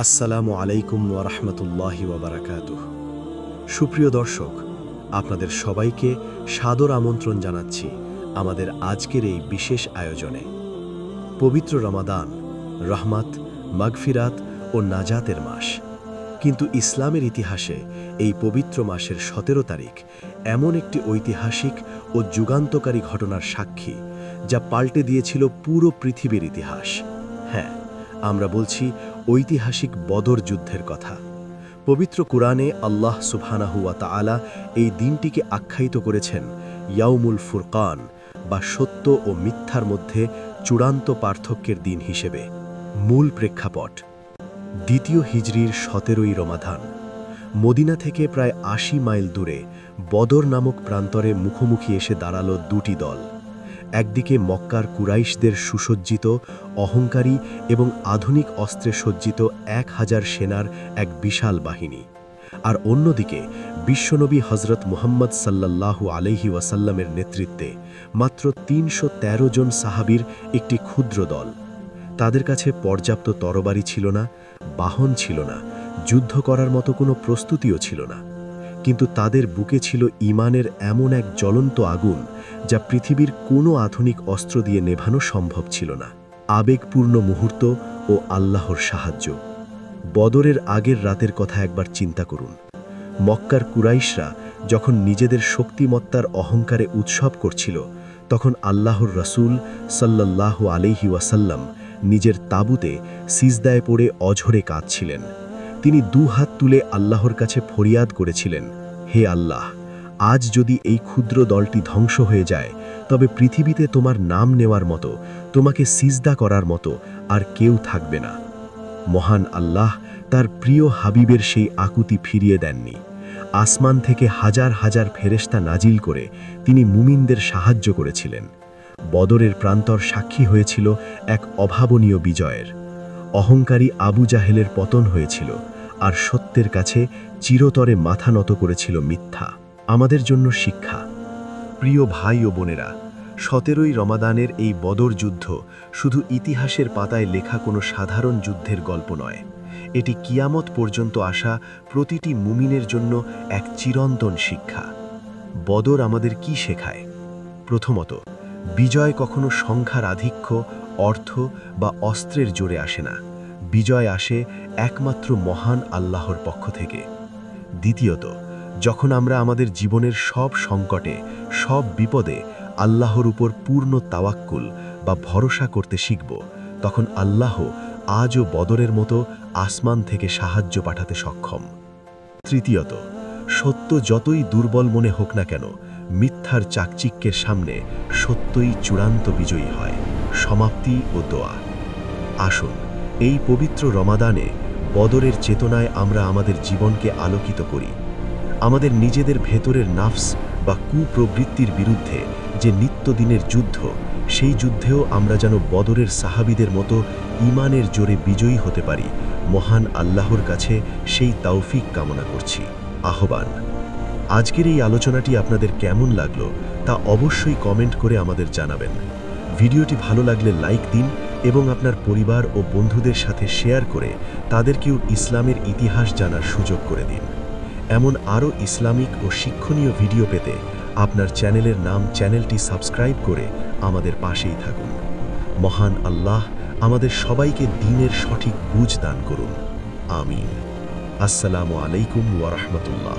আসসালামু আলাইকুম ওয়া রাহমাতুল্লাহি ওয়া বারাকাতুহ। সুপ্রিয় দর্শক, আপনাদের সবাইকে সাদর আমন্ত্রণ জানাচ্ছি আমাদের আজকের এই বিশেষ আয়োজনে। পবিত্র রমাদান রহমত, মাগফিরাত ও নাজাতের মাস। কিন্তু ইসলামের ইতিহাসে এই পবিত্র মাসের ১৭ তারিখ এমন একটি ঐতিহাসিক ও যুগান্তকারী ঘটনার সাক্ষী, যা পাল্টে দিয়েছিল পুরো পৃথিবীর ইতিহাস। হ্যাঁ, আমরা বলছি ঐতিহাসিক বদর যুদ্ধের কথা। পবিত্র কুরআনে আল্লাহ সুবহানাহু ওয়া তাআলা এই দিনটিকে আখ্যায়িত করেছেন ইয়াউমুল ফুরকান, বা সত্য ও মিথ্যার মধ্যে চূড়ান্ত পার্থক্যের দিন হিসেবে। মূল প্রেক্ষাপট: দ্বিতীয় হিজরির ১৭ই রমাদান। মদিনা থেকে প্রায় ৮০ মাইল দূরে বদর নামক প্রান্তরে মুখোমুখি এসে দাঁড়ালো দুটি দল। একদিকে মক্কার কুরাইশদের সুসজ্জিত, অহংকারী এবং আধুনিক অস্ত্রে সজ্জিত ১,০০০ সেনার এক বিশাল বাহিনী, আর অন্যদিকে বিশ্বনবী হজরত মুহাম্মদ সাল্লাল্লাহু আলাইহি ওয়াসাল্লামের নেতৃত্বে মাত্র ৩১৩ জন সাহাবীর একটি ক্ষুদ্র দল। তাদের কাছে পর্যাপ্ত তরবারি ছিল না, বাহন ছিল না, যুদ্ধ করার মতো কোনো প্রস্তুতিও ছিল না। কিন্তু তাদের বুকে ছিল ঈমানের এমন এক জ্বলন্ত আগুন, যা পৃথিবীর কোনো আধুনিক অস্ত্র দিয়ে নেভানো সম্ভব ছিল না। আবেগপূর্ণ মুহূর্ত ও আল্লাহর সাহায্য। বদরের আগের রাতের কথা একবার চিন্তা করুন। মক্কার কুরাইশরা যখন নিজেদের শক্তিমত্তার অহংকারে উৎসব করছিল, তখন আল্লাহর রাসূল সাল্লাল্লাহু আলাইহি ওয়াসাল্লাম নিজের তাঁবুতে সিজদায় পড়ে অঝরে কাঁদছিলেন। তিনি দুহাত তুলে আল্লাহর কাছে ফরিয়াদ করেছিলেন, হে আল্লাহ, আজ যদি এই ক্ষুদ্র দলটি ধ্বংস হয়ে যায়, তবে পৃথিবীতে তোমার নাম নেওয়ার মতো, তোমাকে সিজদা করার মতো আর কেউ থাকবে না। মহান আল্লাহ তার প্রিয় হাবিবের সেই আকুতি ফিরিয়ে দেননি। আসমান থেকে হাজার হাজার ফেরেশতা নাজিল করে তিনি মুমিনদের সাহায্য করেছিলেন। বদরের প্রান্তর সাক্ষী হয়েছিল এক অভাবনীয় বিজয়ের। অহংকারী আবু জাহেলের পতন হয়েছিল, আর সত্যের কাছে চিরতরে মাথা নত করেছিল মিথ্যা। আমাদের জন্য শিক্ষা। প্রিয় ভাই ও বোনেরা, ১৭ই রমাদানের এই বদর যুদ্ধ শুধু ইতিহাসের পাতায় লেখা কোনো সাধারণ যুদ্ধের গল্প নয়। এটি কিয়ামত পর্যন্ত আসা প্রতিটি মুমিনের জন্য এক চিরন্তন শিক্ষা। বদর আমাদের কি শেখায়? প্রথমত, বিজয় কখনো সংখ্যার আধিক্য, অর্থ বা অস্ত্রের জোরে আসে না। বিজয় আসে একমাত্র মহান আল্লাহর পক্ষ থেকে। দ্বিতীয়ত, যখন আমরা আমাদের জীবনের সব সংকটে, সব বিপদে আল্লাহর উপর পূর্ণ তাওয়াক্কুল বা ভরসা করতে শিখব, তখন আল্লাহ আজও বদরের মতো আসমান থেকে সাহায্য পাঠাতে সক্ষম। তৃতীয়ত, সত্য যতই দুর্বল মনে হোক না কেন, মিথ্যার চাকচিক্যের সামনে সত্যই চূড়ান্ত বিজয়ী হয়। সমাপ্তি ও দোয়া। আসুন, এই পবিত্র রমাদানে বদরের চেতনায় আমরা আমাদের জীবনকে আলোকিত করি। আমাদের নিজেদের ভেতরের নাফস বা কুপ্রবৃত্তির বিরুদ্ধে যে নিত্যদিনের যুদ্ধ, সেই যুদ্ধেও আমরা যেন বদরের সাহাবীদের মতো ঈমানের জোরে বিজয়ী হতে পারি। মহান আল্লাহর কাছে সেই তৌফিক কামনা করছি। আহ্বান: আজকের এই আলোচনাটি আপনাদের কেমন লাগলো তা অবশ্যই কমেন্ট করে আমাদের জানাবেন। ভিডিওটি ভালো লাগলে লাইক দিন এবং আপনার পরিবার ও বন্ধুদের সাথে শেয়ার করে তাদেরকেও ইসলামের ইতিহাস জানার সুযোগ করে দিন। এমন আরও ইসলামিক ও শিক্ষণীয় ভিডিও পেতে আপনার চ্যানেলটি সাবস্ক্রাইব করে আমাদের পাশেই থাকুন। মহান আল্লাহ আমাদের সবাইকে দ্বীনের সঠিক বুঝ দান করুন। আমিন। আসসালামু আলাইকুম ওয়া রাহমাতুল্লাহ।